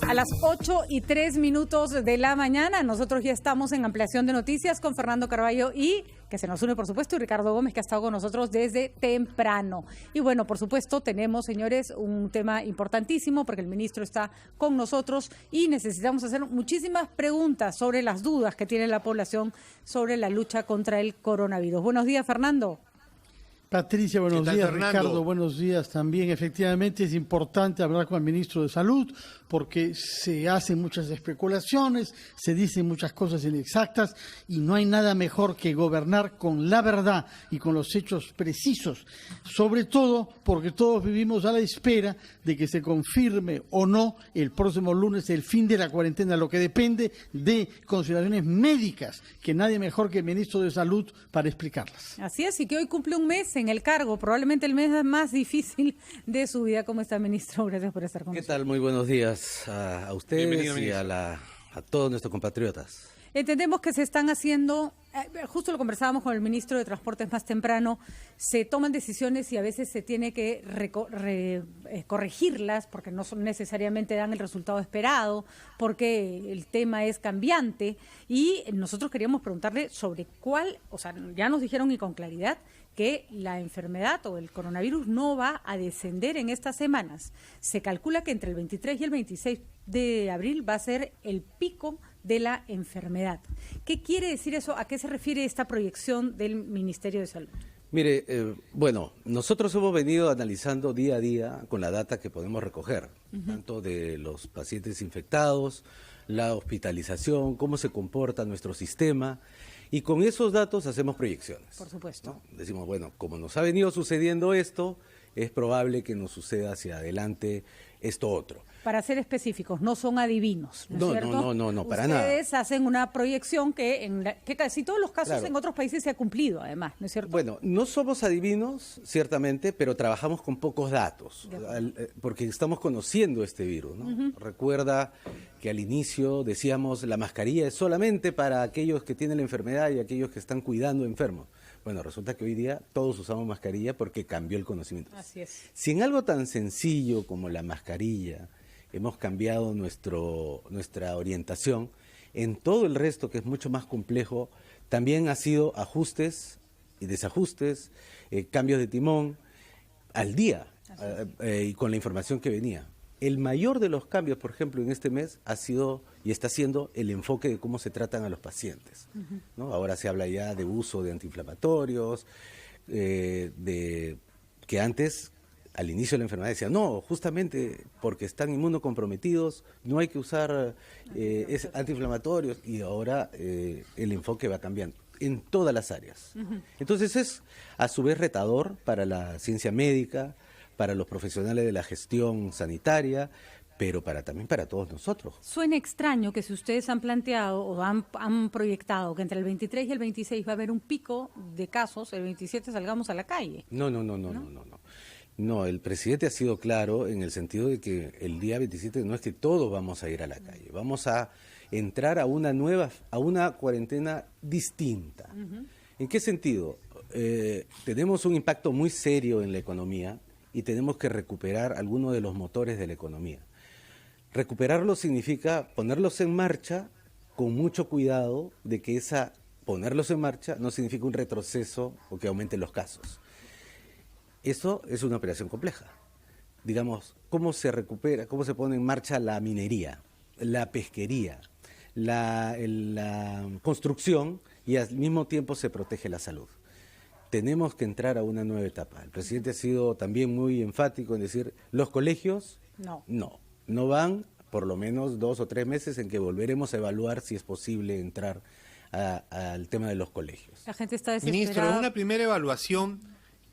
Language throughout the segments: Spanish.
A las 8:03 de la mañana, nosotros ya estamos en ampliación de noticias con Fernando Carballo y que se nos une, por supuesto, y Ricardo Gómez, que ha estado con nosotros desde temprano. Y bueno, por supuesto, tenemos, señores, un tema importantísimo porque el ministro está con nosotros y necesitamos hacer muchísimas preguntas sobre las dudas que tiene la población sobre la lucha contra el coronavirus. Buenos días, Fernando. Patricia, buenos días. Fernando? Ricardo, buenos días también. Efectivamente es importante hablar con el ministro de Salud porque se hacen muchas especulaciones, se dicen muchas cosas inexactas y no hay nada mejor que gobernar con la verdad y con los hechos precisos, sobre todo porque todos vivimos a la espera de que se confirme o no el próximo lunes el fin de la cuarentena, lo que depende de consideraciones médicas, que nadie mejor que el ministro de Salud para explicarlas. Así es, y que hoy cumple un mes en el cargo, probablemente el mes más difícil de su vida. ¿Cómo está, ministro? Gracias por estar con nosotros. ¿Qué tal? Muy buenos días a ustedes y a todos nuestros compatriotas. Entendemos que se están haciendo, justo lo conversábamos con el ministro de Transportes más temprano, se toman decisiones y a veces se tiene que corregirlas porque no necesariamente dan el resultado esperado, porque el tema es cambiante y nosotros queríamos preguntarle sobre ya nos dijeron y con claridad que la enfermedad o el coronavirus no va a descender en estas semanas. Se calcula que entre el 23 y el 26 de abril va a ser el pico de la enfermedad. ¿Qué quiere decir eso? ¿A qué se refiere esta proyección del Ministerio de Salud? Mire, nosotros hemos venido analizando día a día con la data que podemos recoger, tanto de los pacientes infectados, la hospitalización, cómo se comporta nuestro sistema, y con esos datos hacemos proyecciones. Por supuesto. ¿No? Decimos, bueno, como nos ha venido sucediendo esto, es probable que nos suceda hacia adelante esto otro. Para ser específicos, no son adivinos, ¿no es cierto? No, para nada. Ustedes hacen una proyección que casi todos los casos en otros países se ha cumplido, además, ¿no es cierto? Bueno, no somos adivinos, ciertamente, pero trabajamos con pocos datos, porque estamos conociendo este virus, ¿no? Recuerda que al inicio decíamos la mascarilla es solamente para aquellos que tienen la enfermedad y aquellos que están cuidando enfermos. Bueno, resulta que hoy día todos usamos mascarilla porque cambió el conocimiento. Así es. Si en algo tan sencillo como la mascarilla hemos cambiado nuestra orientación, en todo el resto, que es mucho más complejo, también ha sido ajustes y desajustes, cambios de timón al día y con la información que venía. El mayor de los cambios, por ejemplo, en este mes ha sido y está siendo el enfoque de cómo se tratan a los pacientes, ¿no? Ahora se habla ya de uso de antiinflamatorios, de que antes, al inicio de la enfermedad, decían, no, justamente porque están inmunocomprometidos, no hay que usar antiinflamatorios, y ahora el enfoque va cambiando en todas las áreas. Entonces es a su vez retador para la ciencia médica, para los profesionales de la gestión sanitaria, pero también para todos nosotros. Suena extraño que si ustedes han planteado o han proyectado que entre el 23 y el 26 va a haber un pico de casos, el 27 salgamos a la calle. No. No, el presidente ha sido claro en el sentido de que el día 27 no es que todos vamos a ir a la calle, vamos a entrar a una cuarentena distinta. ¿En qué sentido? Tenemos un impacto muy serio en la economía y tenemos que recuperar algunos de los motores de la economía. Recuperarlos significa ponerlos en marcha con mucho cuidado de que ponerlos en marcha no significa un retroceso o que aumenten los casos. Eso es una operación compleja. Digamos, ¿cómo se recupera, cómo se pone en marcha la minería, la pesquería, la construcción y al mismo tiempo se protege la salud? Tenemos que entrar a una nueva etapa. El presidente ha sido también muy enfático en decir, los colegios no van por lo menos 2 o 3 meses en que volveremos a evaluar si es posible entrar al tema de los colegios. La gente está desesperada. Ministro, una primera evaluación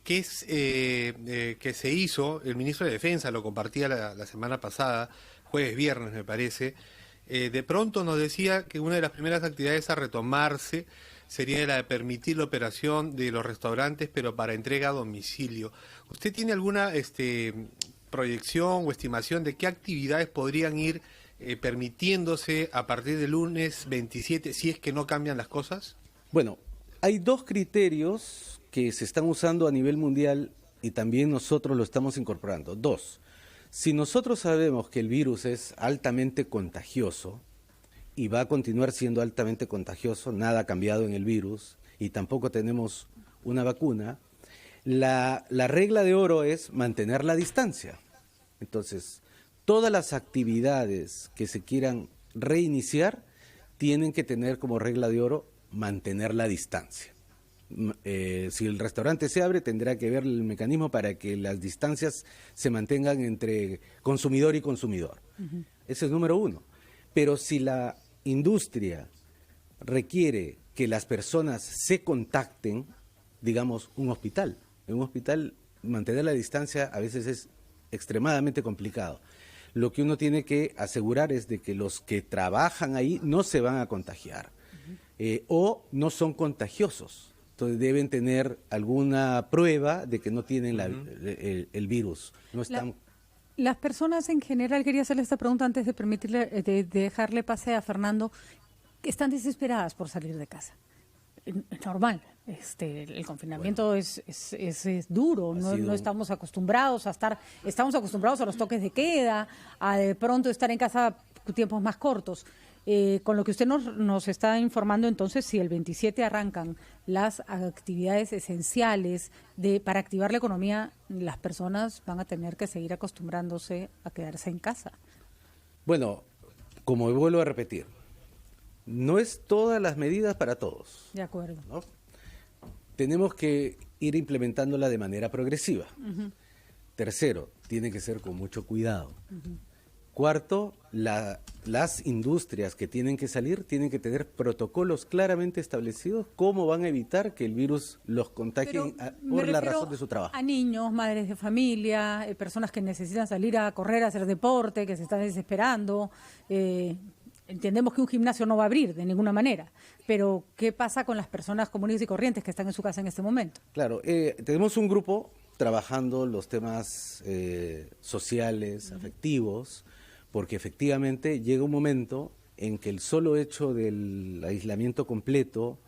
que se hizo, el ministro de Defensa lo compartía la semana pasada, jueves, viernes me parece, de pronto nos decía que una de las primeras actividades a retomarse sería la de permitir la operación de los restaurantes, pero para entrega a domicilio. ¿Usted tiene alguna proyección o estimación de qué actividades podrían ir permitiéndose a partir del lunes 27, si es que no cambian las cosas? Bueno, hay 2 criterios que se están usando a nivel mundial y también nosotros lo estamos incorporando. 2. Si nosotros sabemos que el virus es altamente contagioso y va a continuar siendo altamente contagioso, nada ha cambiado en el virus y tampoco tenemos una vacuna, la regla de oro es mantener la distancia. Entonces, todas las actividades que se quieran reiniciar tienen que tener como regla de oro mantener la distancia. Si el restaurante se abre, tendrá que ver el mecanismo para que las distancias se mantengan entre consumidor y consumidor. Ese es número uno. Pero si la industria requiere que las personas se contacten, digamos, en un hospital mantener la distancia a veces es extremadamente complicado. Lo que uno tiene que asegurar es de que los que trabajan ahí no se van a contagiar o no son contagiosos. Entonces deben tener alguna prueba de que no tienen el virus. No están... Las personas en general, quería hacerle esta pregunta antes de de dejarle pase a Fernando, que están desesperadas por salir de casa. Es normal. El confinamiento es duro, no estamos acostumbrados a estar, estamos acostumbrados a los toques de queda, a de pronto estar en casa tiempos más cortos. Con lo que usted nos está informando, entonces, si el 27 arrancan las actividades esenciales para activar la economía, las personas van a tener que seguir acostumbrándose a quedarse en casa. Bueno, como vuelvo a repetir, no es todas las medidas para todos. De acuerdo. ¿No? Tenemos que ir implementándola de manera progresiva. Tercero, tiene que ser con mucho cuidado. Cuarto, las industrias que tienen que salir tienen que tener protocolos claramente establecidos cómo van a evitar que el virus los contagie por la razón de su trabajo. A niños, madres de familia, personas que necesitan salir a correr, a hacer deporte, que se están desesperando. Entendemos que un gimnasio no va a abrir de ninguna manera, pero ¿qué pasa con las personas comunes y corrientes que están en su casa en este momento? Claro, tenemos un grupo trabajando los temas sociales, afectivos, porque efectivamente llega un momento en que el solo hecho del aislamiento completo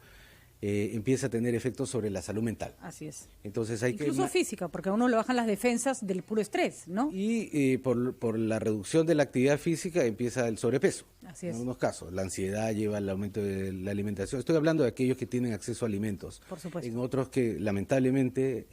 empieza a tener efectos sobre la salud mental. Así es. Entonces hay incluso física, porque a uno le bajan las defensas del puro estrés, ¿no? Y por la reducción de la actividad física empieza el sobrepeso. Así es. En algunos casos, la ansiedad lleva al aumento de la alimentación. Estoy hablando de aquellos que tienen acceso a alimentos. Por supuesto. En otros que lamentablemente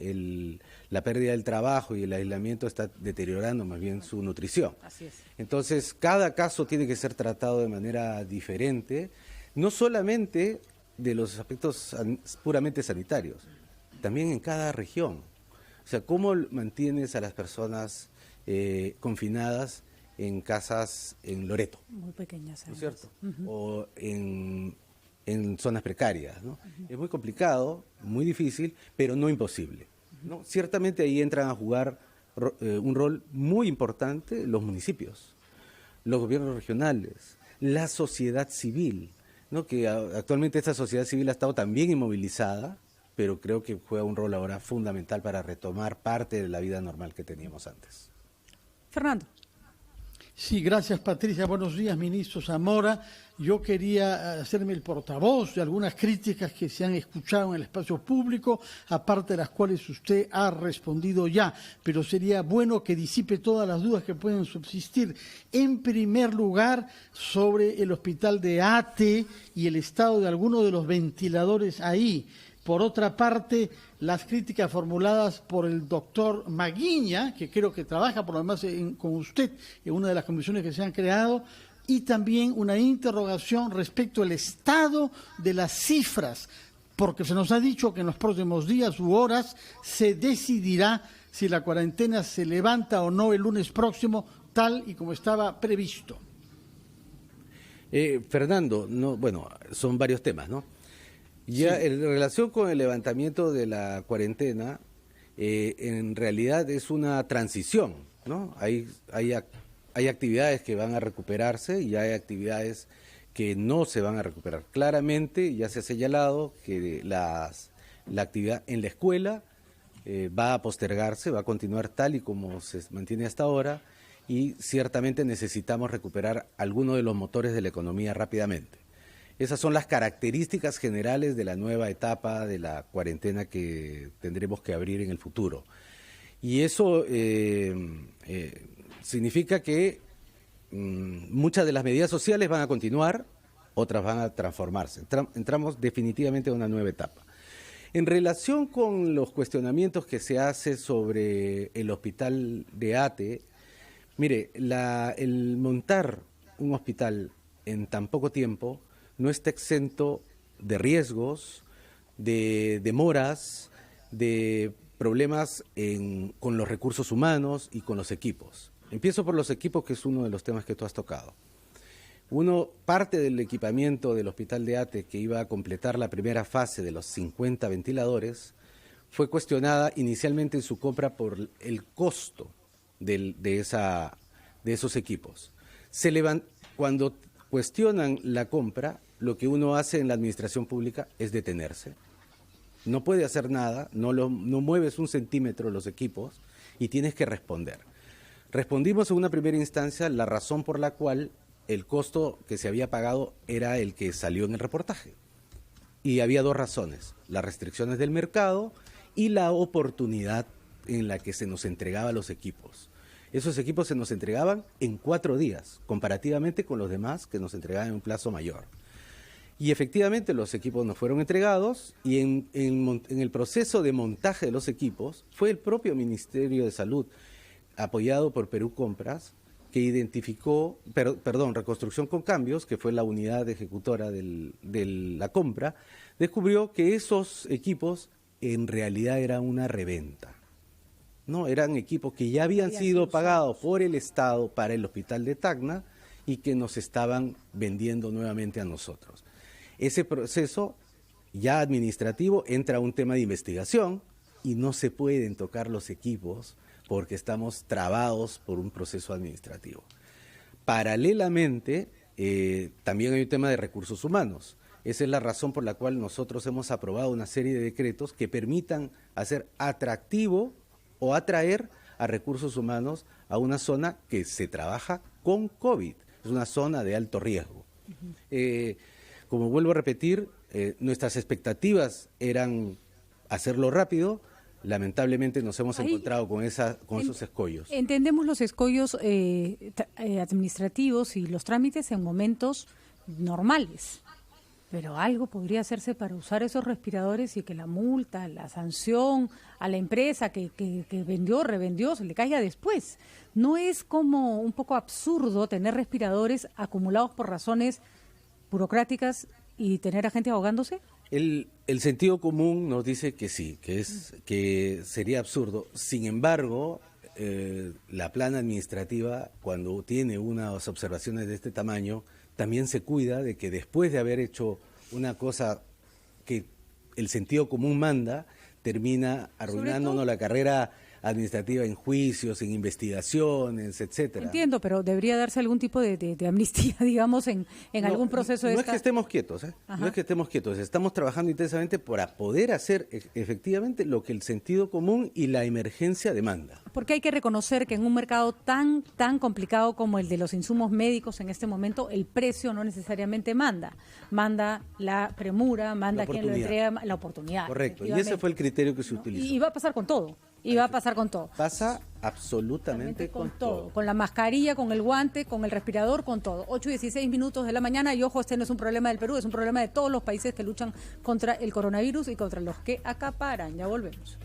la pérdida del trabajo y el aislamiento está deteriorando más bien su nutrición. Así es. Entonces, cada caso tiene que ser tratado de manera diferente, no solamente de los aspectos puramente sanitarios, también en cada región. O sea, ¿cómo mantienes a las personas confinadas en casas en Loreto? Muy pequeñas. ¿No es cierto? O en zonas precarias, ¿no? Es muy complicado, muy difícil, pero no imposible, ¿no? Ciertamente ahí entran a jugar un rol muy importante los municipios, los gobiernos regionales, la sociedad civil, ¿no? Que actualmente esta sociedad civil ha estado también inmovilizada, pero creo que juega un rol ahora fundamental para retomar parte de la vida normal que teníamos antes. Fernando. Sí, gracias Patricia. Buenos días, ministro Zamora. Yo quería hacerme el portavoz de algunas críticas que se han escuchado en el espacio público, aparte de las cuales usted ha respondido ya, pero sería bueno que disipe todas las dudas que pueden subsistir. En primer lugar, sobre el hospital de Ate y el estado de algunos de los ventiladores ahí. Por otra parte, las críticas formuladas por el doctor Maguiña, que creo que trabaja por lo demás con usted en una de las comisiones que se han creado, y también una interrogación respecto al estado de las cifras, porque se nos ha dicho que en los próximos días u horas se decidirá si la cuarentena se levanta o no el lunes próximo, tal y como estaba previsto. Fernando, bueno, son varios temas, ¿no? Ya en relación con el levantamiento de la cuarentena, en realidad es una transición, ¿no? Hay actividades que van a recuperarse y hay actividades que no se van a recuperar. Claramente ya se ha señalado que la actividad en la escuela va a postergarse, va a continuar tal y como se mantiene hasta ahora, y ciertamente necesitamos recuperar algunos de los motores de la economía rápidamente. Esas son las características generales de la nueva etapa de la cuarentena que tendremos que abrir en el futuro. Y eso significa que muchas de las medidas sociales van a continuar, otras van a transformarse. Entramos definitivamente a una nueva etapa. En relación con los cuestionamientos que se hace sobre el hospital de ATE, mire, el montar un hospital en tan poco tiempo no está exento de riesgos, de demoras, de problemas con los recursos humanos y con los equipos. Empiezo por los equipos, que es uno de los temas que tú has tocado. Parte del equipamiento del hospital de ATE, que iba a completar la primera fase de los 50 ventiladores, fue cuestionada inicialmente en su compra por el costo de esos equipos. Cuando cuestionan la compra, lo que uno hace en la administración pública es detenerse. No puede hacer nada, no mueves un centímetro los equipos y tienes que responder. Respondimos en una primera instancia la razón por la cual el costo que se había pagado era el que salió en el reportaje. Y había dos razones: las restricciones del mercado y la oportunidad en la que se nos entregaba los equipos. Esos equipos se nos entregaban en 4 días, comparativamente con los demás que nos entregaban en un plazo mayor. Y efectivamente los equipos nos fueron entregados, y en el proceso de montaje de los equipos fue el propio Ministerio de Salud, apoyado por Perú Compras, que identificó, Reconstrucción con Cambios, que fue la unidad ejecutora de la compra, descubrió que esos equipos en realidad eran una reventa. No, eran equipos que ya habían sido pagados por el Estado para el hospital de Tacna y que nos estaban vendiendo nuevamente a nosotros. Ese proceso ya administrativo entra a un tema de investigación y no se pueden tocar los equipos porque estamos trabados por un proceso administrativo. Paralelamente, también hay un tema de recursos humanos. Esa es la razón por la cual nosotros hemos aprobado una serie de decretos que permitan hacer atractivo o atraer a recursos humanos a una zona que se trabaja con COVID. Es una zona de alto riesgo. Como vuelvo a repetir, nuestras expectativas eran hacerlo rápido. Lamentablemente nos hemos encontrado con esos escollos. Entendemos los escollos administrativos y los trámites en momentos normales, pero algo podría hacerse para usar esos respiradores y que la multa, la sanción a la empresa que revendió, se le caiga después. ¿No es como un poco absurdo tener respiradores acumulados por razones burocráticas y tener a gente ahogándose? El sentido común nos dice que sí, que sería absurdo. Sin embargo, la plana administrativa, cuando tiene unas observaciones de este tamaño, también se cuida de que después de haber hecho una cosa que el sentido común manda, termina arruinándonos la carrera administrativa en juicios, en investigaciones, etcétera. Entiendo, pero debería darse algún tipo de amnistía, digamos, en algún proceso de No es que estemos quietos, no es que estemos quietos, estamos trabajando intensamente para poder hacer efectivamente lo que el sentido común y la emergencia demanda. Porque hay que reconocer que en un mercado tan complicado como el de los insumos médicos en este momento, el precio no necesariamente manda la premura, manda quien lo entrega, la oportunidad. Correcto, y ese fue el criterio que se utilizó. Y va a pasar con todo. Pasa absolutamente con todo. Con la mascarilla, con el guante, con el respirador, con todo. 8:16 de la mañana, y ojo, este no es un problema del Perú, es un problema de todos los países que luchan contra el coronavirus y contra los que acaparan. Ya volvemos.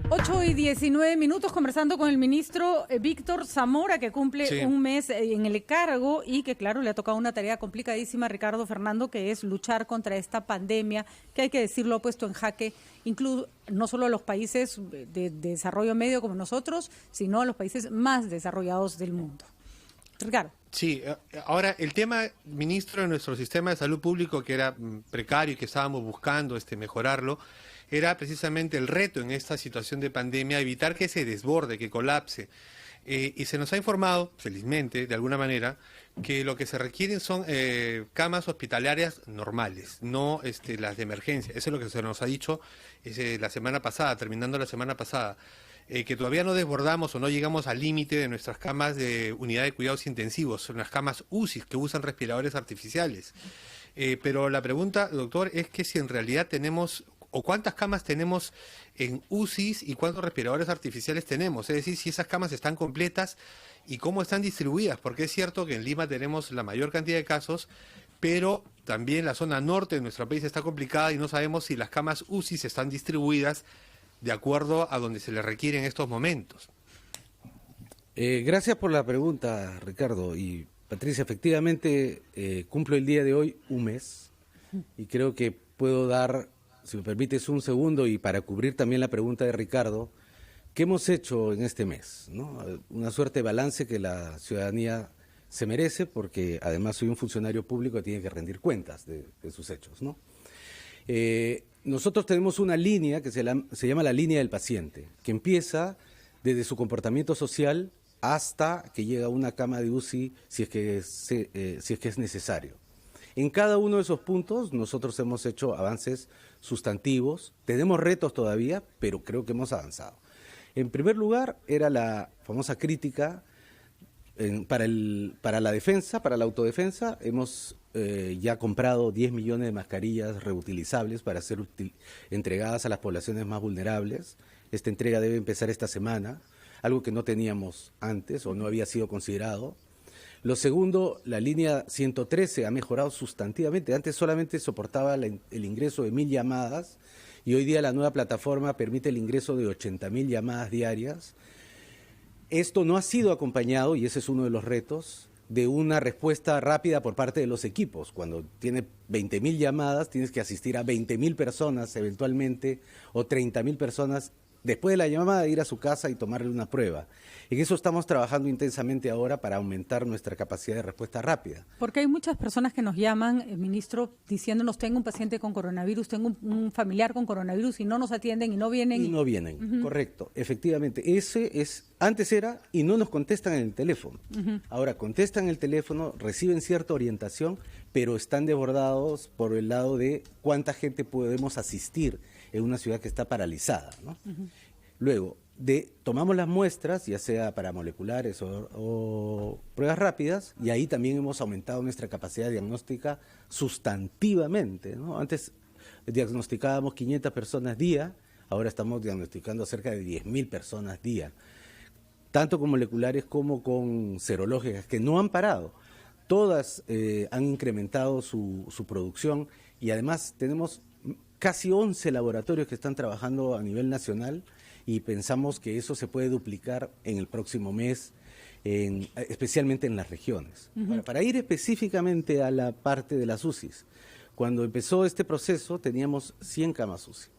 8:19 conversando con el ministro Víctor Zamora, que cumple un mes en el cargo y que, claro, le ha tocado una tarea complicadísima a Ricardo Fernando, que es luchar contra esta pandemia, que hay que decirlo, ha puesto en jaque incluso no solo a los países de desarrollo medio como nosotros, sino a los países más desarrollados del mundo. Ricardo. Sí, ahora el tema, ministro, de nuestro sistema de salud público, que era precario y que estábamos buscando mejorarlo, era precisamente el reto en esta situación de pandemia, evitar que se desborde, que colapse. Y se nos ha informado, felizmente, de alguna manera, que lo que se requieren son camas hospitalarias normales, no las de emergencia. Eso es lo que se nos ha dicho la semana pasada, terminando la semana pasada. Que todavía no desbordamos o no llegamos al límite de nuestras camas de unidad de cuidados intensivos, son las camas UCI que usan respiradores artificiales. Pero la pregunta, doctor, es que si en realidad tenemos o cuántas camas tenemos en UCIs y cuántos respiradores artificiales tenemos, es decir, si esas camas están completas y cómo están distribuidas, porque es cierto que en Lima tenemos la mayor cantidad de casos, pero también la zona norte de nuestro país está complicada y no sabemos si las camas UCIs están distribuidas de acuerdo a donde se les requiere en estos momentos. Gracias por la pregunta, Ricardo. Y Patricia, efectivamente cumplo el día de hoy un mes y creo que puedo dar, si me permites un segundo, y para cubrir también la pregunta de Ricardo, ¿qué hemos hecho en este mes? ¿No? Una suerte de balance que la ciudadanía se merece, porque además soy un funcionario público que tiene que rendir cuentas de sus hechos, ¿no? Nosotros tenemos una línea que se llama la línea del paciente, que empieza desde su comportamiento social hasta que llega a una cama de UCI si es que es necesario. En cada uno de esos puntos nosotros hemos hecho avances sustantivos, tenemos retos todavía, pero creo que hemos avanzado. En primer lugar, era la famosa crítica para la defensa, para la autodefensa. Hemos ya comprado 10 millones de mascarillas reutilizables para ser entregadas a las poblaciones más vulnerables. Esta entrega debe empezar esta semana, algo que no teníamos antes o no había sido considerado. Lo segundo, la línea 113 ha mejorado sustantivamente. Antes solamente soportaba el ingreso de 1.000 llamadas y hoy día la nueva plataforma permite el ingreso de 80.000 llamadas diarias. Esto no ha sido acompañado, y ese es uno de los retos, de una respuesta rápida por parte de los equipos. Cuando tiene 20.000 llamadas, tienes que asistir a 20.000 personas eventualmente, o 30.000 personas después de la llamada, ir a su casa y tomarle una prueba. En eso estamos trabajando intensamente ahora para aumentar nuestra capacidad de respuesta rápida. Porque hay muchas personas que nos llaman, ministro, diciéndonos: tengo un paciente con coronavirus, tengo un familiar con coronavirus, y no nos atienden y no vienen. Y no vienen, correcto. Efectivamente, antes era y no nos contestan en el teléfono. Ahora contestan en el teléfono, reciben cierta orientación, pero están desbordados por el lado de cuánta gente podemos asistir en una ciudad que está paralizada, ¿no? Luego, tomamos las muestras, ya sea para moleculares o pruebas rápidas, y ahí también hemos aumentado nuestra capacidad diagnóstica sustantivamente, ¿no? Antes diagnosticábamos 500 personas día, ahora estamos diagnosticando cerca de 10.000 personas día, tanto con moleculares como con serológicas, que no han parado. Todas han incrementado su producción, y además tenemos casi 11 laboratorios que están trabajando a nivel nacional, y pensamos que eso se puede duplicar en el próximo mes, especialmente en las regiones. Para ir específicamente a la parte de las UCIs, cuando empezó este proceso teníamos 100 camas UCI.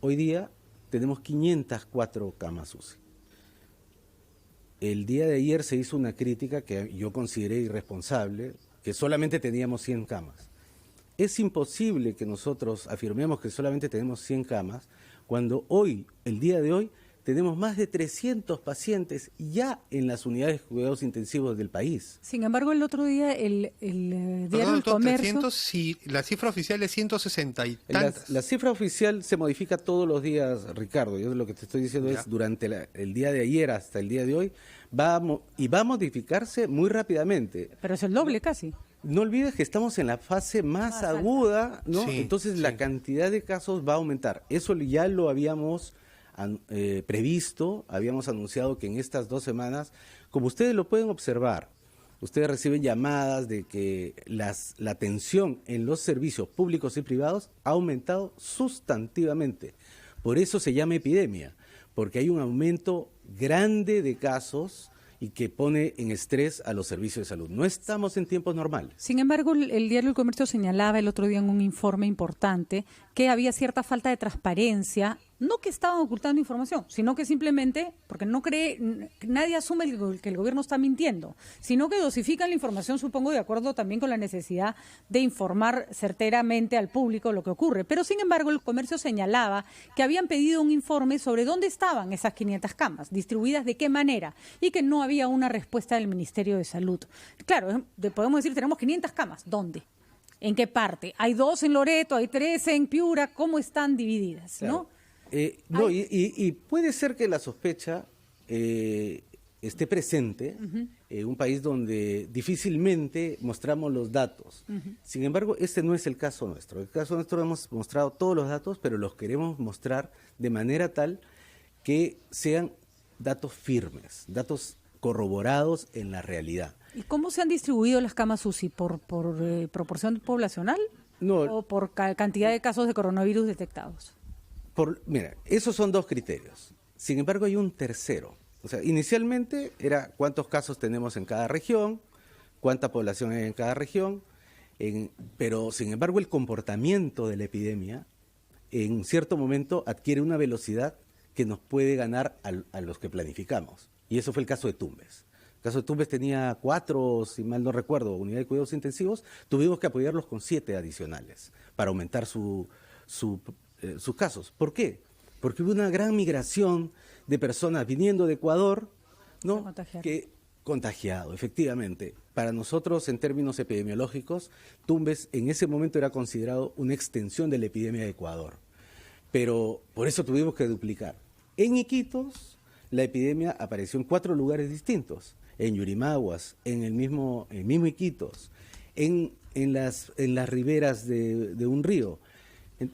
Hoy día tenemos 504 camas UCI. El día de ayer se hizo una crítica que yo consideré irresponsable, que solamente teníamos 100 camas. Es imposible que nosotros afirmemos que solamente tenemos 100 camas, cuando hoy, el día de hoy, tenemos más de 300 pacientes ya en las unidades de cuidados intensivos del país. Sin embargo, el otro día el diario El Comercio... 300, sí, la cifra oficial es 160 y tantas. La cifra oficial se modifica todos los días, Ricardo. Yo lo que te estoy diciendo es, durante el día de ayer hasta el día de hoy, va a modificarse muy rápidamente. Pero es el doble casi. No olvides que estamos en la fase más aguda, ¿no? Sí, entonces la cantidad de casos va a aumentar. Eso ya lo habíamos previsto, habíamos anunciado que en estas 2 semanas, como ustedes lo pueden observar, ustedes reciben llamadas de que la atención en los servicios públicos y privados ha aumentado sustantivamente. Por eso se llama epidemia, porque hay un aumento grande de casos y que pone en estrés a los servicios de salud. No estamos en tiempos normales. Sin embargo, el diario El Comercio señalaba el otro día en un informe importante que había cierta falta de transparencia, no que estaban ocultando información, sino que simplemente, porque nadie asume que el gobierno está mintiendo, sino que dosifican la información, supongo, de acuerdo también con la necesidad de informar certeramente al público lo que ocurre. Pero, sin embargo, El Comercio señalaba que habían pedido un informe sobre dónde estaban esas 500 camas, distribuidas de qué manera, y que no había una respuesta del Ministerio de Salud. Claro, podemos decir, tenemos 500 camas, ¿dónde? ¿En qué parte? Hay 2 en Loreto, hay 13 en Piura, ¿cómo están divididas? Claro. ¿No? Y puede ser que la sospecha esté presente, un país donde difícilmente mostramos los datos. Sin embargo, este no es el caso nuestro. El caso nuestro hemos mostrado todos los datos, pero los queremos mostrar de manera tal que sean datos firmes, datos corroborados en la realidad. ¿Y cómo se han distribuido las camas UCI? ¿Por proporción poblacional? No, ¿O por cantidad de casos de coronavirus detectados? Mira, esos son dos criterios. Sin embargo, hay un tercero. O sea, inicialmente era cuántos casos tenemos en cada región, cuánta población hay en cada región, pero sin embargo el comportamiento de la epidemia en cierto momento adquiere una velocidad que nos puede ganar a los que planificamos. Y eso fue el caso de Tumbes. El caso de Tumbes tenía 4, si mal no recuerdo, unidades de cuidados intensivos. Tuvimos que apoyarlos con 7 adicionales para aumentar sus casos. ¿Por qué? Porque hubo una gran migración de personas viniendo de Ecuador, ¿no? Contagiado, efectivamente. Para nosotros, en términos epidemiológicos, Tumbes en ese momento era considerado una extensión de la epidemia de Ecuador. Pero por eso tuvimos que duplicar. En Iquitos, la epidemia apareció en 4 lugares distintos. En Yurimaguas, en el mismo Iquitos, en las riberas de un río.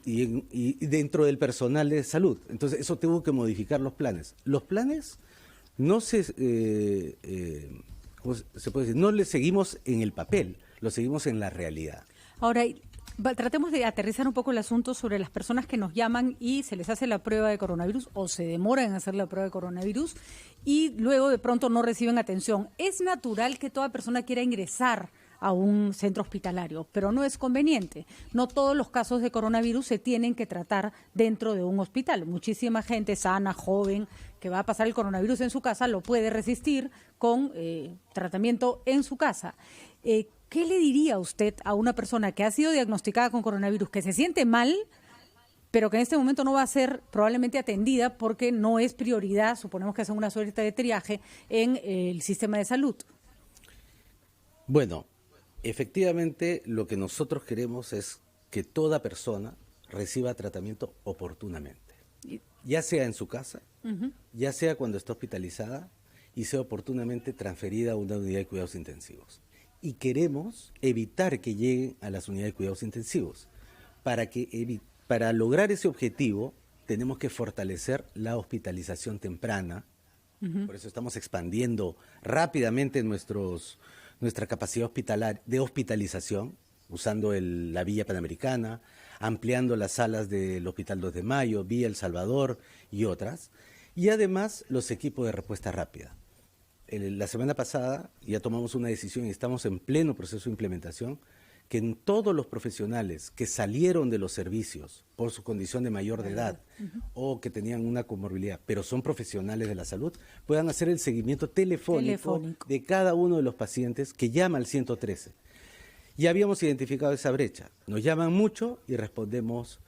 Y dentro del personal de salud. Entonces, eso tuvo que modificar los planes. Los planes no ¿cómo se puede decir? No les seguimos en el papel, los seguimos en la realidad. Ahora, tratemos de aterrizar un poco el asunto sobre las personas que nos llaman y se les hace la prueba de coronavirus o se demoran en hacer la prueba de coronavirus y luego de pronto no reciben atención. Es natural que toda persona quiera ingresar a un centro hospitalario, pero no es conveniente. No todos los casos de coronavirus se tienen que tratar dentro de un hospital. Muchísima gente sana, joven, que va a pasar el coronavirus en su casa, lo puede resistir con tratamiento en su casa. ¿Qué le diría usted a una persona que ha sido diagnosticada con coronavirus, que se siente mal, pero que en este momento no va a ser probablemente atendida porque no es prioridad, suponemos que hacen una suerte de triaje en el sistema de salud? Bueno, efectivamente, lo que nosotros queremos es que toda persona reciba tratamiento oportunamente, ya sea en su casa, ya sea cuando está hospitalizada y sea oportunamente transferida a una unidad de cuidados intensivos. Y queremos evitar que lleguen a las unidades de cuidados intensivos. Para lograr ese objetivo, tenemos que fortalecer la hospitalización temprana. Por eso estamos expandiendo rápidamente nuestra capacidad de hospitalización, usando la Villa Panamericana, ampliando las salas del Hospital 2 de Mayo, Villa El Salvador y otras, y además los equipos de respuesta rápida. La semana pasada ya tomamos una decisión y estamos en pleno proceso de implementación, que en todos los profesionales que salieron de los servicios por su condición de mayor de edad o que tenían una comorbilidad, pero son profesionales de la salud, puedan hacer el seguimiento telefónico de cada uno de los pacientes que llama al 113. Ya habíamos identificado esa brecha. Nos llaman mucho y respondemos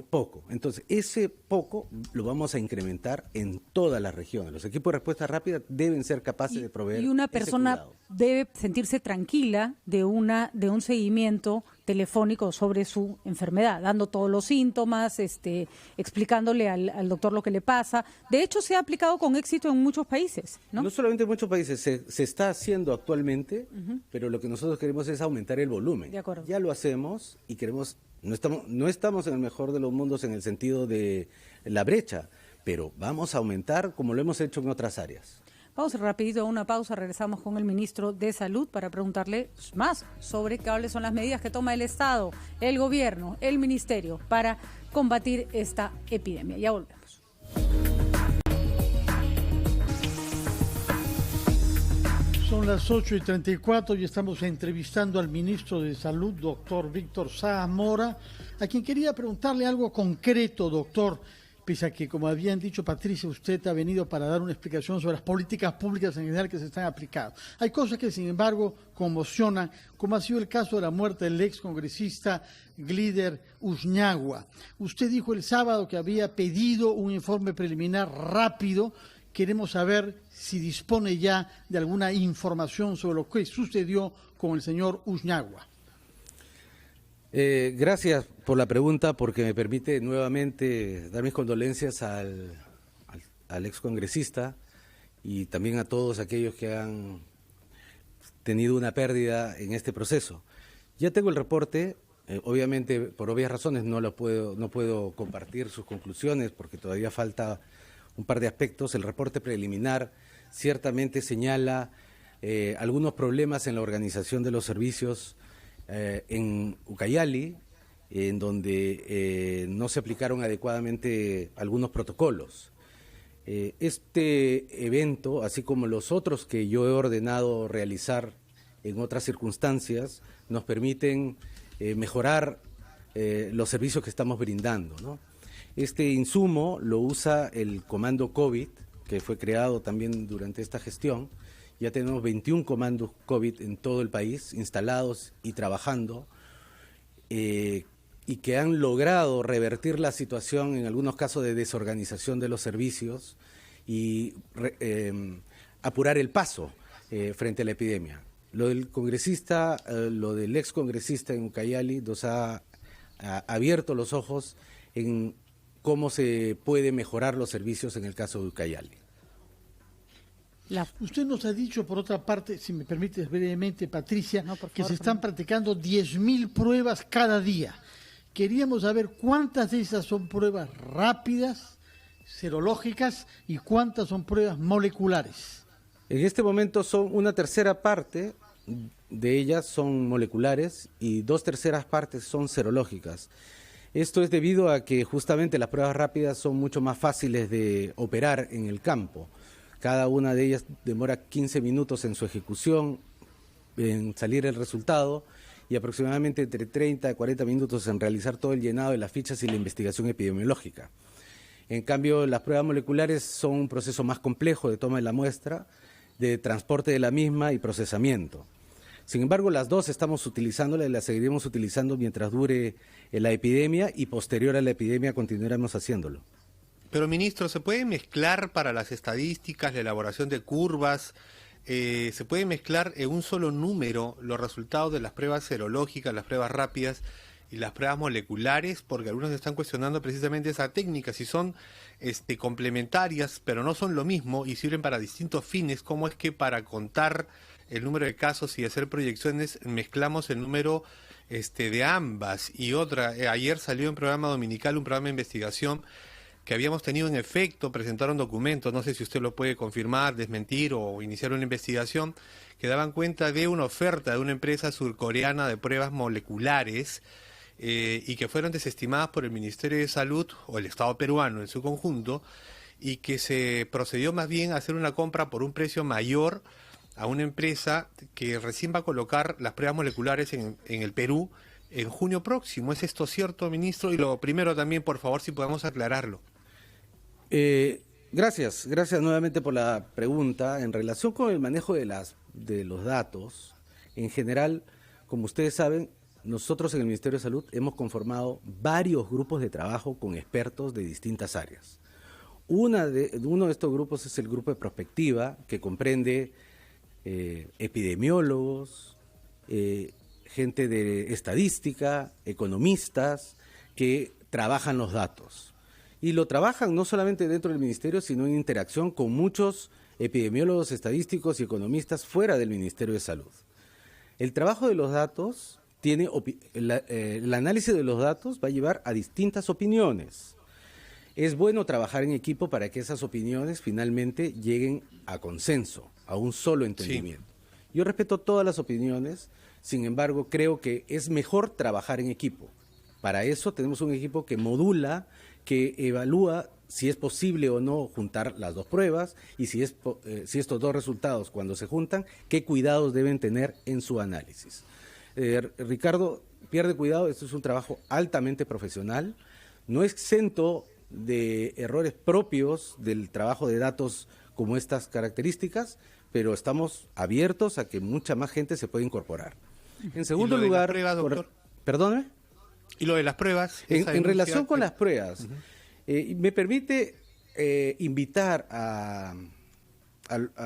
poco. Entonces, ese poco lo vamos a incrementar en todas las regiones. Los equipos de respuesta rápida deben ser capaces de proveer. Y una persona debe sentirse tranquila de un seguimiento telefónico sobre su enfermedad, dando todos los síntomas, explicándole al doctor lo que le pasa. De hecho, se ha aplicado con éxito en muchos países, ¿no? No solamente en muchos países, se está haciendo actualmente, pero lo que nosotros queremos es aumentar el volumen. De acuerdo. Ya lo hacemos y queremos. No estamos en el mejor de los mundos en el sentido de la brecha, pero vamos a aumentar como lo hemos hecho en otras áreas. Vamos rapidito a una pausa, regresamos con el ministro de Salud para preguntarle más sobre cuáles son las medidas que toma el Estado, el gobierno, el ministerio para combatir esta epidemia. Ya volvemos. Son las 8:34 y estamos entrevistando al ministro de Salud, doctor Víctor Salas Mora, a quien quería preguntarle algo concreto, doctor, pese a que, como habían dicho Patricia, usted ha venido para dar una explicación sobre las políticas públicas en general que se están aplicando. Hay cosas que, sin embargo, conmocionan, como ha sido el caso de la muerte del ex congresista Glider Uñagua. Usted dijo el sábado que había pedido un informe preliminar rápido. Queremos saber si dispone ya de alguna información sobre lo que sucedió con el señor Uñagua. Gracias por la pregunta, porque me permite nuevamente dar mis condolencias al excongresista y también a todos aquellos que han tenido una pérdida en este proceso. Ya tengo el reporte, obviamente por obvias razones no puedo compartir sus conclusiones porque todavía falta un par de aspectos. El reporte preliminar ciertamente señala algunos problemas en la organización de los servicios en Ucayali, en donde no se aplicaron adecuadamente algunos protocolos. Este evento, así como los otros que yo he ordenado realizar en otras circunstancias, nos permiten mejorar los servicios que estamos brindando, ¿no? Este insumo lo usa el Comando COVID, que fue creado también durante esta gestión. Ya tenemos 21 comandos COVID en todo el país, instalados y trabajando, y que han logrado revertir la situación en algunos casos de desorganización de los servicios y apurar el paso frente a la epidemia. Lo del congresista, lo del ex congresista en Ucayali nos ha abierto los ojos en cómo se puede mejorar los servicios en el caso de Ucayali. Usted nos ha dicho, por otra parte, si me permites brevemente, Patricia, que se están practicando 10.000 pruebas cada día. Queríamos saber cuántas de esas son pruebas rápidas, serológicas, y cuántas son pruebas moleculares. En este momento son una tercera parte de ellas son moleculares y 2/3 partes son serológicas. Esto es debido a que justamente las pruebas rápidas son mucho más fáciles de operar en el campo. Cada una de ellas demora 15 minutos en su ejecución, en salir el resultado, y aproximadamente entre 30 y 40 minutos en realizar todo el llenado de las fichas y la investigación epidemiológica. En cambio, las pruebas moleculares son un proceso más complejo de toma de la muestra, de transporte de la misma y procesamiento. Sin embargo, las dos estamos utilizándolas y las seguiremos utilizando mientras dure la epidemia, y posterior a la epidemia continuaremos haciéndolo. Pero, ministro, ¿se puede mezclar para las estadísticas, la elaboración de curvas, se puede mezclar en un solo número los resultados de las pruebas serológicas, las pruebas rápidas y las pruebas moleculares? Porque algunos están cuestionando precisamente esa técnica, si son complementarias, pero no son lo mismo y sirven para distintos fines. ¿Cómo es que para contar el número de casos y hacer proyecciones mezclamos el número de ambas? Y otra, ayer salió en programa dominical un programa de investigación que habíamos tenido en efecto, presentaron documentos, no sé si usted lo puede confirmar, desmentir o iniciar una investigación, que daban cuenta de una oferta de una empresa surcoreana de pruebas moleculares y que fueron desestimadas por el Ministerio de Salud o el Estado peruano en su conjunto, y que se procedió más bien a hacer una compra por un precio mayor a una empresa que recién va a colocar las pruebas moleculares en el Perú en junio próximo. ¿Es esto cierto, ministro? Y lo primero también, por favor, si podemos aclararlo. Gracias nuevamente por la pregunta. En relación con el manejo de los datos, en general, como ustedes saben, nosotros en el Ministerio de Salud hemos conformado varios grupos de trabajo con expertos de distintas áreas. Uno de estos grupos es el grupo de prospectiva, que comprende epidemiólogos, gente de estadística, economistas, que trabajan los datos. Y lo trabajan no solamente dentro del Ministerio, sino en interacción con muchos epidemiólogos, estadísticos y economistas fuera del Ministerio de Salud. El trabajo de los datos el análisis de los datos va a llevar a distintas opiniones. Es bueno trabajar en equipo para que esas opiniones finalmente lleguen a consenso, a un solo entendimiento. Sí. Yo respeto todas las opiniones, sin embargo, creo que es mejor trabajar en equipo. Para eso tenemos un equipo que modula, que evalúa si es posible o no juntar las dos pruebas y si estos dos resultados, cuando se juntan, qué cuidados deben tener en su análisis. Ricardo, pierde cuidado, esto es un trabajo altamente profesional, no exento de errores propios del trabajo de datos como estas características, pero estamos abiertos a que mucha más gente se pueda incorporar. En segundo lugar, pruebas, doctor? ¿Perdóname? ¿Y lo de las pruebas? En relación con las pruebas, me permite invitar a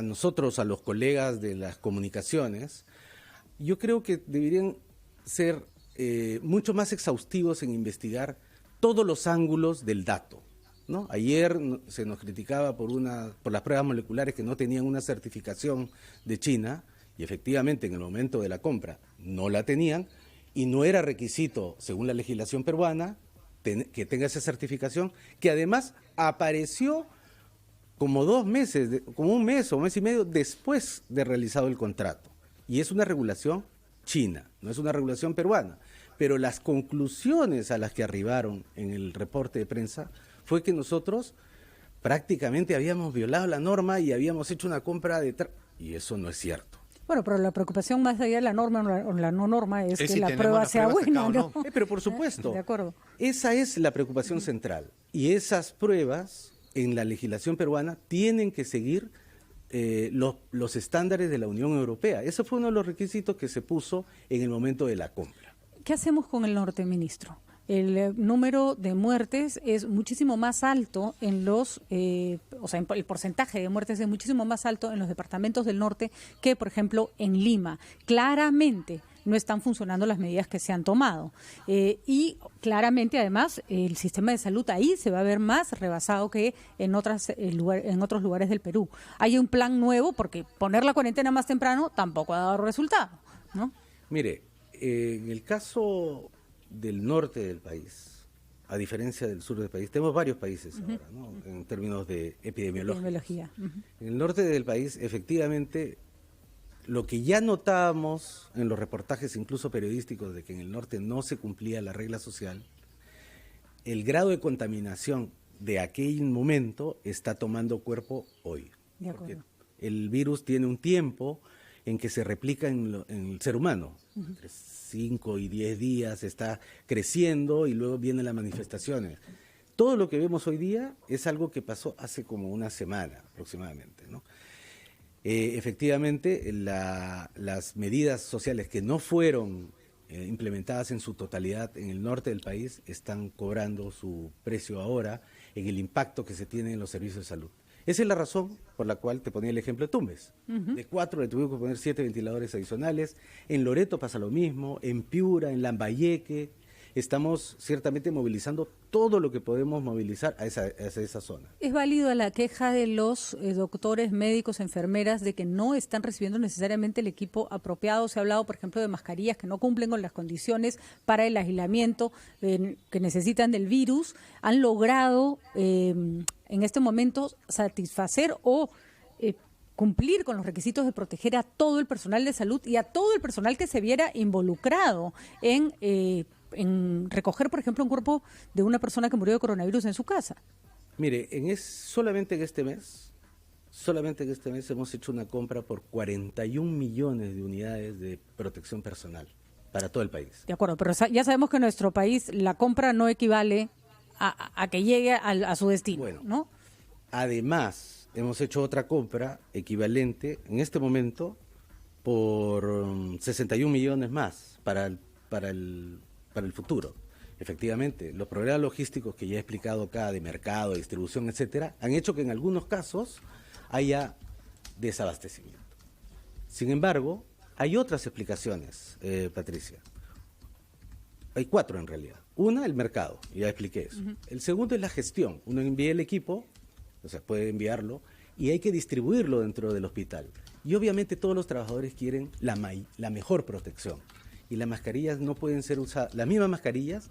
nosotros, a los colegas de las comunicaciones. Yo creo que deberían ser mucho más exhaustivos en investigar todos los ángulos del dato. ¿no? Ayer se nos criticaba por las pruebas moleculares que no tenían una certificación de China, y efectivamente en el momento de la compra no la tenían, y no era requisito, según la legislación peruana, que tenga esa certificación, que además apareció como 2 meses, como un mes o mes y medio después de realizado el contrato. Y es una regulación china, no es una regulación peruana. Pero las conclusiones a las que arribaron en el reporte de prensa fue que nosotros prácticamente habíamos violado la norma y habíamos hecho una compra y eso no es cierto. Bueno, pero la preocupación más allá de la norma o la no norma es que si la prueba sea buena, ¿no? Pero por supuesto, de acuerdo. Esa es la preocupación central. Y esas pruebas en la legislación peruana tienen que seguir los estándares de la Unión Europea. Ese fue uno de los requisitos que se puso en el momento de la compra. ¿Qué hacemos con el norte, ministro? El número de muertes es muchísimo más alto en el porcentaje de muertes es muchísimo más alto en los departamentos del norte que, por ejemplo, en Lima. Claramente no están funcionando las medidas que se han tomado. Y claramente, además, el sistema de salud ahí se va a ver más rebasado que en otros lugares del Perú. Hay un plan nuevo porque poner la cuarentena más temprano tampoco ha dado resultado, ¿no? Mire, en el caso del norte del país, a diferencia del sur del país, tenemos varios países ahora, ¿no? En términos de epidemiología. En el norte del país, efectivamente, lo que ya notábamos en los reportajes, incluso periodísticos, de que en el norte no se cumplía la regla social, el grado de contaminación de aquel momento está tomando cuerpo hoy. De acuerdo. Porque el virus tiene un tiempo en que se replica en el ser humano. Entre 5 y 10 días está creciendo y luego vienen las manifestaciones. Todo lo que vemos hoy día es algo que pasó hace como una semana aproximadamente, ¿no? Efectivamente, las medidas sociales que no fueron implementadas en su totalidad en el norte del país están cobrando su precio ahora en el impacto que se tiene en los servicios de salud. Esa es la razón por la cual te ponía el ejemplo de Tumbes. De 4 le tuvimos que poner 7 ventiladores adicionales. En Loreto pasa lo mismo, en Piura, en Lambayeque. Estamos ciertamente movilizando todo lo que podemos movilizar a esa zona. ¿Es válido la queja de los doctores, médicos, enfermeras de que no están recibiendo necesariamente el equipo apropiado? Se ha hablado, por ejemplo, de mascarillas que no cumplen con las condiciones para el aislamiento que necesitan del virus. ¿Han logrado en este momento satisfacer o cumplir con los requisitos de proteger a todo el personal de salud y a todo el personal que se viera involucrado en recoger, por ejemplo, un cuerpo de una persona que murió de coronavirus en su casa? Mire, solamente en este mes hemos hecho una compra por 41 millones de unidades de protección personal para todo el país. De acuerdo, pero ya sabemos que en nuestro país la compra no equivale a que llegue a su destino, bueno, ¿no? Además, hemos hecho otra compra equivalente en este momento por 61 millones más para el futuro. Efectivamente, los problemas logísticos que ya he explicado acá de mercado, de distribución, etcétera, han hecho que en algunos casos haya desabastecimiento. Sin embargo, hay otras explicaciones, Patricia. Hay 4 en realidad. Una, el mercado, ya expliqué eso. El segundo es la gestión. Uno envía el equipo, o sea, puede enviarlo, y hay que distribuirlo dentro del hospital. Y obviamente todos los trabajadores quieren la mejor protección. Y las mascarillas no pueden ser usadas, las mismas mascarillas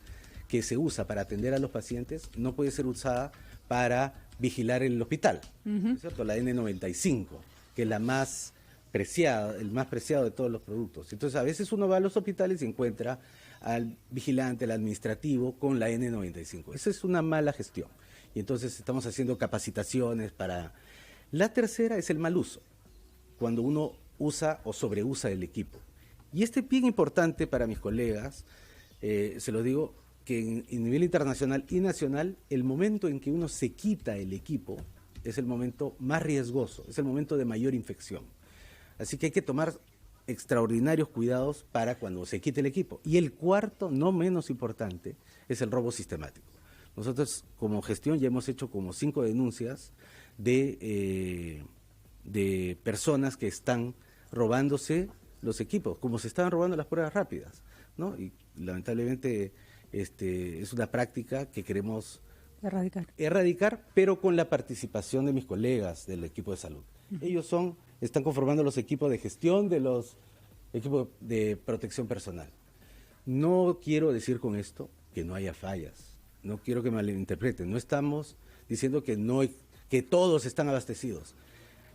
que se usa para atender a los pacientes no puede ser usada para vigilar el hospital, ¿cierto? La N95, que es la más preciada, el más preciado de todos los productos. Entonces a veces uno va a los hospitales y encuentra al vigilante, al administrativo con la N95. Esa es una mala gestión. Y entonces estamos haciendo capacitaciones para... La tercera es el mal uso, cuando uno usa o sobreusa el equipo. Y este es bien importante para mis colegas, se lo digo, que en nivel internacional y nacional, el momento en que uno se quita el equipo es el momento más riesgoso, es el momento de mayor infección. Así que hay que tomar extraordinarios cuidados para cuando se quite el equipo. Y el cuarto, no menos importante, es el robo sistemático. Nosotros como gestión ya hemos hecho como 5 denuncias de personas que están robándose los equipos, como se estaban robando las pruebas rápidas, ¿no? Y lamentablemente es una práctica que queremos erradicar, pero con la participación de mis colegas del equipo de salud. Ellos están conformando los equipos de gestión de los equipos de protección personal. No quiero decir con esto que no haya fallas, no quiero que me malinterpreten, no estamos diciendo que todos están abastecidos.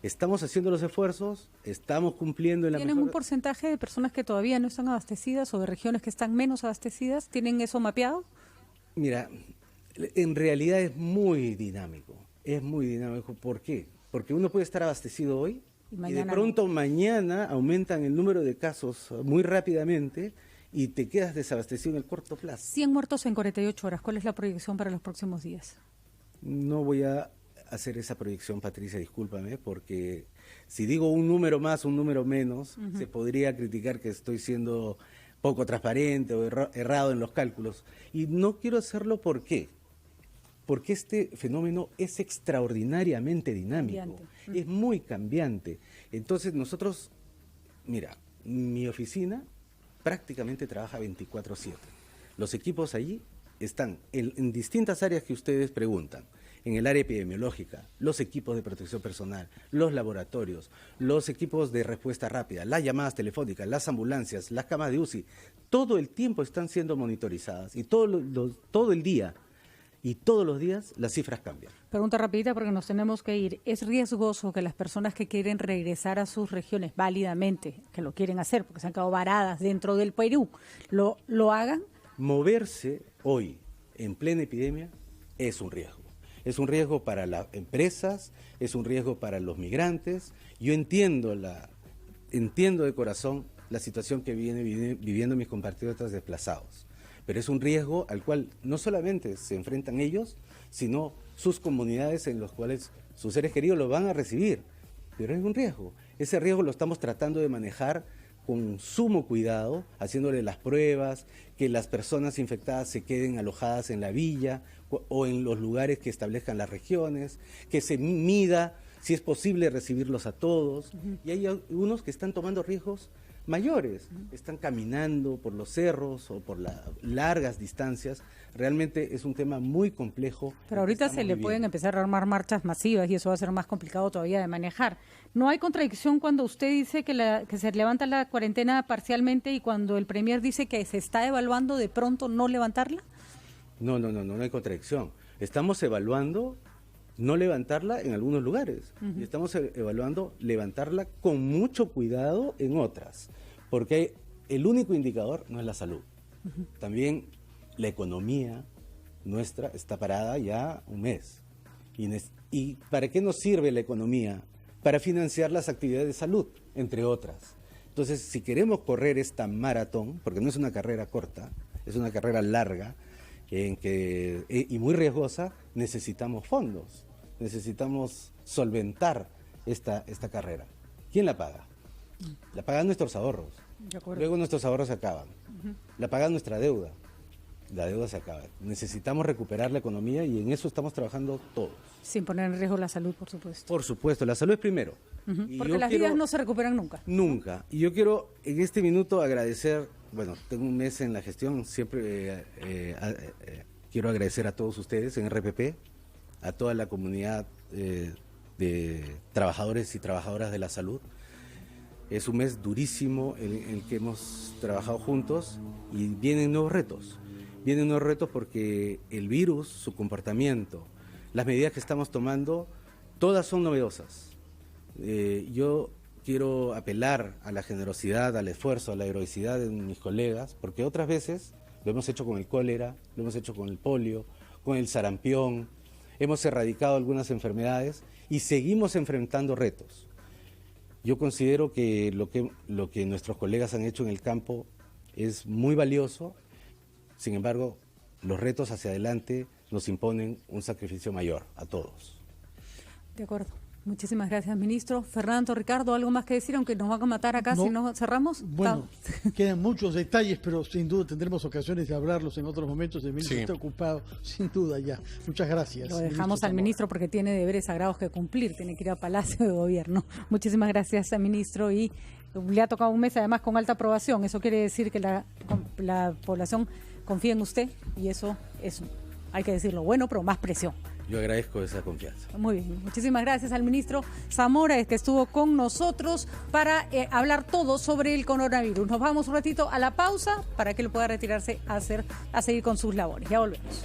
Estamos haciendo los esfuerzos, estamos cumpliendo en la ¿Tienen un porcentaje de personas que todavía no están abastecidas o de regiones que están menos abastecidas? ¿Tienen eso mapeado? Mira, en realidad es muy dinámico. ¿Por qué? Porque uno puede estar abastecido hoy y de pronto mañana aumentan el número de casos muy rápidamente y te quedas desabastecido en el corto plazo. 100 muertos en 48 horas. ¿Cuál es la proyección para los próximos días? No voy a hacer esa proyección, Patricia, discúlpame, porque si digo un número más, un número menos, se podría criticar que estoy siendo poco transparente o errado en los cálculos. Y no quiero hacerlo, ¿por qué? Porque este fenómeno es extraordinariamente dinámico, es muy cambiante. Entonces nosotros, mira, mi oficina prácticamente trabaja 24/7. Los equipos allí están en distintas áreas que ustedes preguntan. En el área epidemiológica, los equipos de protección personal, los laboratorios, los equipos de respuesta rápida, las llamadas telefónicas, las ambulancias, las camas de UCI, todo el tiempo están siendo monitorizadas y todo el día y todos los días las cifras cambian. Pregunta rapidita porque nos tenemos que ir. ¿Es riesgoso que las personas que quieren regresar a sus regiones válidamente, que lo quieren hacer porque se han quedado varadas dentro del Perú, lo hagan? Moverse hoy en plena epidemia es un riesgo. Es un riesgo para las empresas, es un riesgo para los migrantes. Yo entiendo de corazón la situación que vienen viviendo mis compatriotas desplazados, pero es un riesgo al cual no solamente se enfrentan ellos, sino sus comunidades en las cuales sus seres queridos lo van a recibir. Pero es un riesgo. Ese riesgo lo estamos tratando de manejar con sumo cuidado, haciéndole las pruebas, que las personas infectadas se queden alojadas en la villa o en los lugares que establezcan las regiones, que se mida si es posible recibirlos a todos. Y hay unos que están tomando riesgos mayores, están caminando por los cerros o por largas distancias. Realmente es un tema muy complejo. Pero ahorita se le pueden empezar a armar marchas masivas y eso va a ser más complicado todavía de manejar. ¿No hay contradicción cuando usted dice que se levanta la cuarentena parcialmente y cuando el premier dice que se está evaluando de pronto no levantarla? No hay contradicción. Estamos evaluando no levantarla en algunos lugares y estamos evaluando levantarla con mucho cuidado en otras, porque el único indicador no es la salud. También la economía nuestra está parada ya un mes. ¿Y para qué nos sirve la economía? Para financiar las actividades de salud, entre otras. Entonces, si queremos correr esta maratón, porque no es una carrera corta, es una carrera larga, y muy riesgosa, necesitamos fondos, necesitamos solventar esta carrera. ¿Quién la paga? La pagan nuestros ahorros. Luego nuestros ahorros se acaban. La paga nuestra deuda. La deuda se acaba. Necesitamos recuperar la economía y en eso estamos trabajando todos. Sin poner en riesgo la salud, por supuesto. Por supuesto, la salud es primero. Porque las vidas no se recuperan nunca. Nunca. Y yo quiero en este minuto agradecer, bueno, tengo un mes en la gestión, siempre quiero agradecer a todos ustedes en RPP, a toda la comunidad de trabajadores y trabajadoras de la salud. Es un mes durísimo en el que hemos trabajado juntos y vienen nuevos retos. Vienen nuevos retos porque el virus, su comportamiento, las medidas que estamos tomando, todas son novedosas. Yo quiero apelar a la generosidad, al esfuerzo, a la heroicidad de mis colegas, porque otras veces lo hemos hecho con el cólera, lo hemos hecho con el polio, con el sarampión, hemos erradicado algunas enfermedades y seguimos enfrentando retos. Yo considero que lo que nuestros colegas han hecho en el campo es muy valioso. Sin embargo, los retos hacia adelante nos imponen un sacrificio mayor a todos. De acuerdo. Muchísimas gracias, ministro. Fernando, Ricardo, ¿algo más que decir? Aunque nos van a matar acá si no cerramos. Bueno, quedan muchos detalles, pero sin duda tendremos ocasiones de hablarlos en otros momentos. El ministro está ocupado, sin duda ya. Muchas gracias. Lo dejamos al ministro porque tiene deberes sagrados que cumplir. Tiene que ir a Palacio de Gobierno. Muchísimas gracias, ministro. Y le ha tocado un mes además con alta aprobación. Eso quiere decir que la población confía en usted y eso es hay que decirlo, bueno, pero más presión. Yo agradezco esa confianza. Muy bien, muchísimas gracias al ministro Zamora que estuvo con nosotros para hablar todo sobre el coronavirus. Nos vamos un ratito a la pausa para que lo pueda retirarse a seguir con sus labores. Ya volvemos.